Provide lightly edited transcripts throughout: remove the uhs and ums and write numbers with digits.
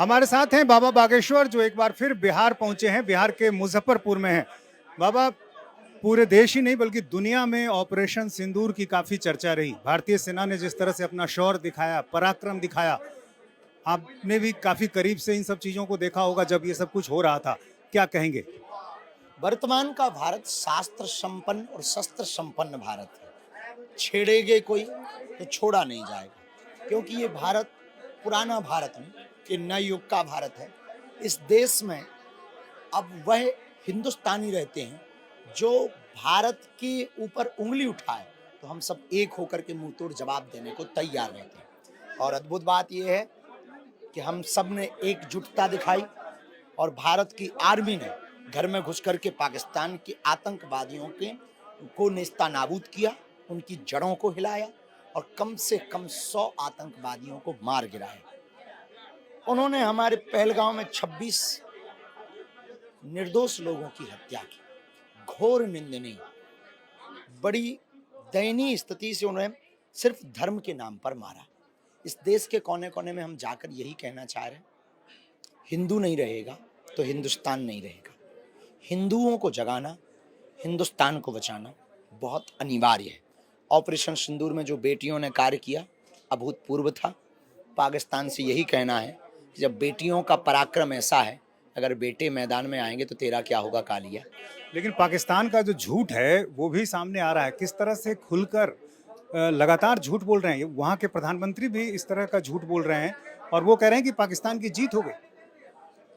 हमारे साथ हैं बाबा बागेश्वर, जो एक बार फिर बिहार पहुंचे हैं। बिहार के मुजफ्फरपुर में हैं बाबा। पूरे देश ही नहीं बल्कि दुनिया में ऑपरेशन सिंदूर की काफी चर्चा रही। भारतीय सेना ने जिस तरह से अपना शौर्य दिखाया, पराक्रम दिखाया, आपने भी काफी करीब से इन सब चीजों को देखा होगा जब ये सब कुछ हो रहा था। क्या कहेंगे? वर्तमान का भारत शास्त्र संपन्न और शस्त्र संपन्न भारत है। छेड़ेगे कोई तो छोड़ा नहीं जाएगा, क्योंकि ये भारत पुराना भारत नहीं, ये नए युग का भारत है। इस देश में अब वह हिंदुस्तानी रहते हैं जो भारत के ऊपर उंगली उठाए तो हम सब एक होकर के मुंह तोड़ जवाब देने को तैयार रहते हैं। और अद्भुत बात यह है कि हम सब ने एकजुटता दिखाई और भारत की आर्मी ने घर में घुस करके पाकिस्तान के आतंकवादियों को नेस्ता नाबूद किया, उनकी जड़ों को हिलाया और कम से कम 100 आतंकवादियों को मार गिराया। उन्होंने हमारे पहलगांव में 26 निर्दोष लोगों की हत्या की। घोर निंदनीय, बड़ी दयनीय स्थिति से उन्हें सिर्फ धर्म के नाम पर मारा। इस देश के कोने कोने में हम जाकर यही कहना चाह रहे हैं, हिंदू नहीं रहेगा तो हिंदुस्तान नहीं रहेगा। हिंदुओं को जगाना, हिंदुस्तान को बचाना बहुत अनिवार्य है। ऑपरेशन सिंदूर में जो बेटियों ने कार्य किया अभूतपूर्व था। पाकिस्तान से यही कहना है कि जब बेटियों का पराक्रम ऐसा है, अगर बेटे मैदान में आएंगे तो तेरा क्या होगा कालिया। लेकिन पाकिस्तान का जो झूठ है वो भी सामने आ रहा है। किस तरह से खुलकर लगातार झूठ बोल रहे हैं। वहाँ के प्रधानमंत्री भी इस तरह का झूठ बोल रहे हैं और वो कह रहे हैं कि पाकिस्तान की जीत हो गई।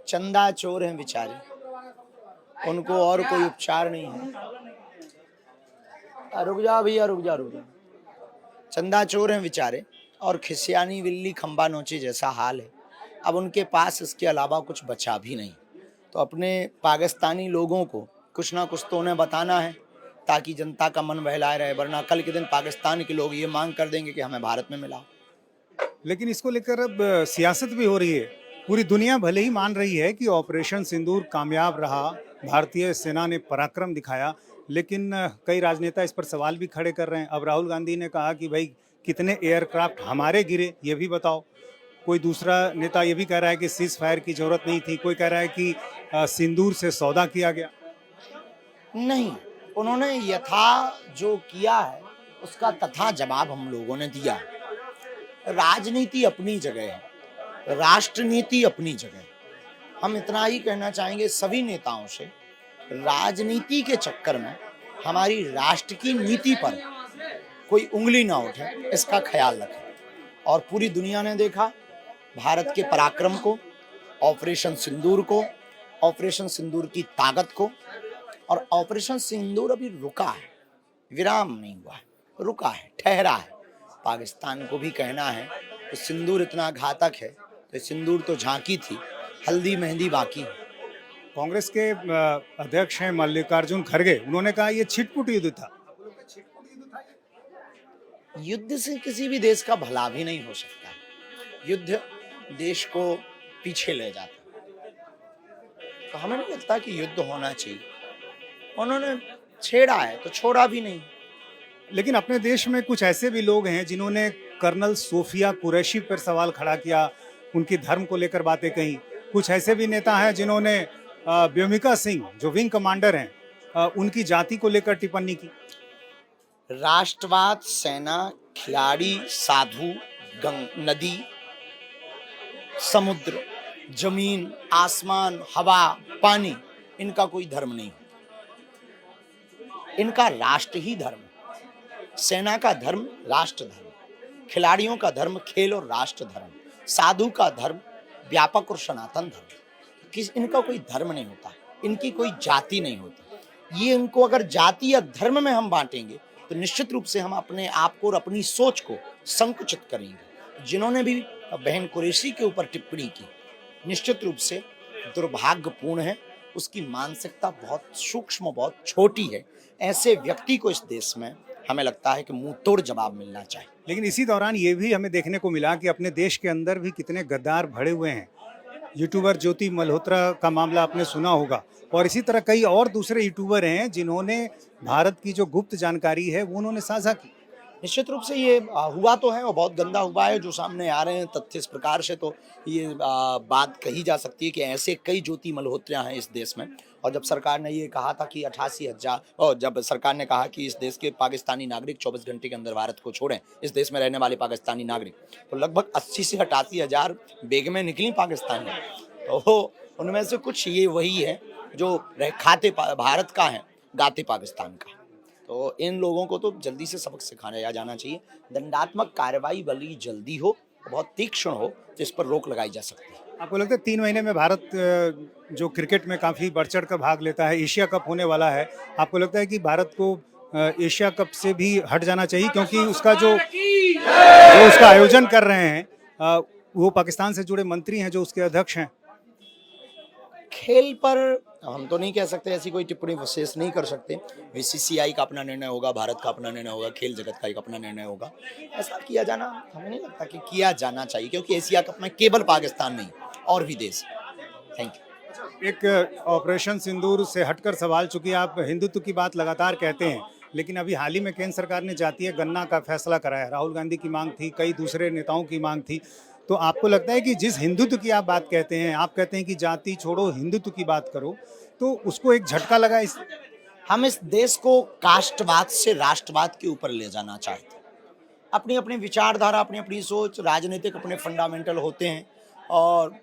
चंदा चोर हैं बेचारे, उनको और कोई उपचार नहीं है। रुक जा भैया, रुक जा रुक जा। चंदा चोर हैं बेचारे और खिसियानी बिल्ली खंबा नोचे जैसा हाल है। अब उनके पास इसके अलावा कुछ बचा भी नहीं। तो अपने पाकिस्तानी लोगों को कुछ ना कुछ तो उन्हें बताना है ताकि जनता का मन बहलाए रहे, वरना कल के दिन पाकिस्तान के लोग ये मांग कर देंगे कि हमें भारत में मिला। लेकिन इसको लेकर अब सियासत भी हो रही है। पूरी दुनिया भले ही मान रही है कि ऑपरेशन सिंदूर कामयाब रहा, भारतीय सेना ने पराक्रम दिखाया, लेकिन कई राजनेता इस पर सवाल भी खड़े कर रहे हैं। अब राहुल गांधी ने कहा कि भाई कितने एयरक्राफ्ट हमारे गिरे ये भी बताओ। कोई दूसरा नेता ये भी कह रहा है कि सीज फायर की जरूरत नहीं थी। कोई कह रहा है कि सिंदूर से सौदा किया गया। नहीं, उन्होंने यथा जो किया है उसका तथा जवाब हम लोगों ने दिया। राजनीति अपनी जगह है, राष्ट्रनीति अपनी जगह है। हम इतना ही कहना चाहेंगे सभी नेताओं से, राजनीति के चक्कर में हमारी राष्ट्र की नीति पर कोई उंगली ना उठे, इसका ख्याल रखें। और पूरी दुनिया ने देखा भारत के पराक्रम को, ऑपरेशन सिंदूर को, ऑपरेशन सिंदूर की ताकत को। और ऑपरेशन सिंदूर अभी रुका है, विराम नहीं हुआ है, रुका है, ठहरा है। पाकिस्तान को भी कहना है कि सिंदूर इतना घातक है तो सिंदूर तो झांकी थी, हल्दी मेहंदी बाकी है। कांग्रेस के अध्यक्ष हैं मल्लिकार्जुन खड़गे, उन्होंने कहा ये छिटपुट युद्ध था। युद्ध से किसी भी देश का भला भी नहीं हो सकता। युद्ध देश को पीछे ले जाता। तो हमें नहीं लगता कि युद्ध होना चाहिए। उन्होंने छेड़ा है तो छोड़ा भी नहीं। लेकिन अपने देश में कुछ ऐसे भी लोग हैं जिन्होंने कर्नल सोफिया कुरैशी पर सवाल खड़ा किया, उनकी धर्म को लेकर बातें कही। कुछ ऐसे भी नेता हैं जिन्होंने व्योमिका सिंह जो विंग कमांडर हैं उनकी जाति को लेकर टिप्पणी की। राष्ट्रवाद, सेना, खिलाड़ी, साधु, नदी, समुद्र, जमीन, आसमान, हवा, पानी, इनका कोई धर्म नहीं। इनका राष्ट्र ही धर्म है। सेना का धर्म राष्ट्र धर्म, खिलाड़ियों का धर्म खेल और राष्ट्र धर्म, साधु का धर्म व्यापक और सनातन धर्म। इनका कोई धर्म नहीं होता, इनकी कोई जाति नहीं होती। ये इनको अगर जाति या धर्म में हम बांटेंगे तो निश्चित रूप से हम अपने आप को और अपनी सोच को संकुचित करेंगे। जिन्होंने भी बहन कुरैशी के ऊपर टिप्पणी की, निश्चित रूप से दुर्भाग्यपूर्ण है। उसकी मानसिकता बहुत सूक्ष्म, बहुत छोटी है। ऐसे व्यक्ति को इस देश में हमें लगता है कि मुंह तोड़ जवाब मिलना चाहिए। लेकिन इसी दौरान ये भी हमें देखने को मिला कि अपने देश के अंदर भी कितने गद्दार भरे हुए हैं। यूट्यूबर ज्योति मल्होत्रा का मामला आपने सुना होगा, और इसी तरह कई और दूसरे यूट्यूबर हैं जिन्होंने भारत की जो गुप्त जानकारी है वो उन्होंने साझा की। निश्चित रूप से ये हुआ तो है और बहुत गंदा हुआ है जो सामने आ रहे हैं तथ्य। इस प्रकार से तो ये बात कही जा सकती है कि ऐसे कई ज्योति मल्होत्रा हैं इस देश में। और जब सरकार ने ये कहा था कि 88,000 और जब सरकार ने कहा कि इस देश के पाकिस्तानी नागरिक 24 घंटे के अंदर भारत को छोड़ें, इस देश में रहने वाले पाकिस्तानी नागरिक, तो लगभग 80 से 88,000 बेग में निकली पाकिस्तानी। तो उनमें से कुछ ये वही है जो खाते भारत का है, गाते पाकिस्तान का। तो इन लोगों को तो जल्दी से सबक सिखाया जाना चाहिए। दंडात्मक कार्रवाई भले ही जल्दी हो, बहुत तीक्ष्ण हो, तो इस पर रोक लगाई जा सकती है। आपको लगता है 3 महीने में भारत जो क्रिकेट में काफ़ी बढ़ चढ़ कर भाग लेता है, एशिया कप होने वाला है, आपको लगता है कि भारत को एशिया कप से भी हट जाना चाहिए क्योंकि उसका जो उसका आयोजन कर रहे हैं वो पाकिस्तान से जुड़े मंत्री हैं जो उसके अध्यक्ष हैं? खेल पर हम तो नहीं कह सकते, ऐसी कोई टिप्पणी विशेष नहीं कर सकते। बीसीसीआई का अपना निर्णय होगा, भारत का अपना निर्णय होगा, खेल जगत का एक अपना निर्णय होगा। ऐसा किया जाना हमें नहीं लगता कि किया जाना चाहिए, क्योंकि एशिया कप में केवल पाकिस्तान नहीं और भी देश। Thank you. एक ऑपरेशन सिंदूर से हटकर सवाल, चूंकि आप हिंदुत्व की बात लगातार कहते हैं, लेकिन अभी हाल ही में केंद्र सरकार ने जातीय गणना का फैसला कराया। राहुल गांधी की मांग थी, कई दूसरे नेताओं की मांग थी। तो आपको लगता है कि जिस हिंदुत्व की आप बात कहते हैं, आप कहते हैं कि जाति छोड़ो हिंदुत्व की बात करो, तो उसको एक झटका लगा इस हम इस देश को कास्टवाद से राष्ट्रवाद के ऊपर ले जाना चाहते हैं। अपनी अपनी विचारधारा, अपनी अपनी सोच, राजनीतिक अपने फंडामेंटल होते हैं और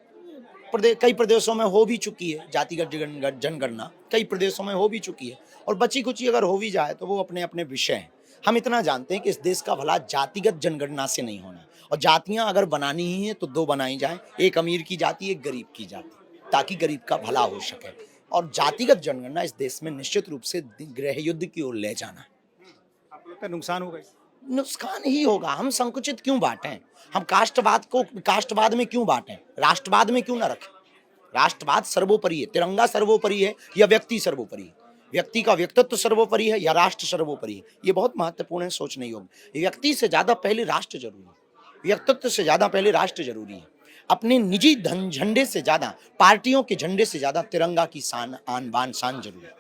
कई प्रदेशों में हो भी चुकी है जातिगत जनगणना, कई प्रदेशों में हो भी चुकी है और बची कुची अगर हो भी जाए तो वो अपने अपने विषय हैं। हम इतना जानते हैं कि इस देश का भला जातिगत जनगणना से नहीं होना, और जातियां अगर बनानी ही है तो 2 बनाई जाएं, एक अमीर की जाति, एक गरीब की जाति, ताकि गरीब का भला हो सके। और जातिगत जनगणना इस देश में निश्चित रूप से गृह युद्ध की ओर ले जाना। आपको लगता है नुकसान होगा? नुकसान ही होगा। हम संकुचित क्यों बांटें? हम कास्टवाद में क्यों बांटें? राष्ट्रवाद में क्यों ना रखें? राष्ट्रवाद सर्वोपरि है, तिरंगा सर्वोपरि है या व्यक्ति सर्वोपरि है? व्यक्ति का व्यक्तित्व सर्वोपरि है या राष्ट्र सर्वोपरि है? ये बहुत महत्वपूर्ण है, सोचने योग्य। व्यक्ति से ज्यादा पहले राष्ट्र जरूरी है, व्यक्तित्व से ज्यादा पहले राष्ट्र जरूरी है। अपने निजी झंडे से ज्यादा, पार्टियों के झंडे से ज्यादा तिरंगा की शान, आन बान शान जरूरी है।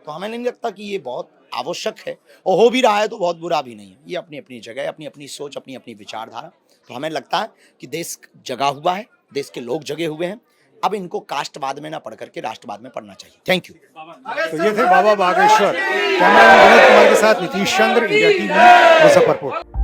तो हमें नहीं लगता कि ये बहुत आवश्यक है, और हो भी रहा है तो बहुत बुरा भी नहीं है। ये अपनी अपनी जगह, अपनी अपनी सोच, अपनी अपनी विचारधारा। तो हमें लगता है कि देश जगा हुआ है, देश के लोग जगे हुए हैं। अब इनको कास्टवाद में ना पढ़ करके राष्ट्रवाद में पढ़ना चाहिए। Thank you. तो ये थे बाबा बागेश्वर। कैमरामैन विनोद कुमार के साथ नीतीश चंद्र, इंडिया टीवी, मुजफ्फरपुर।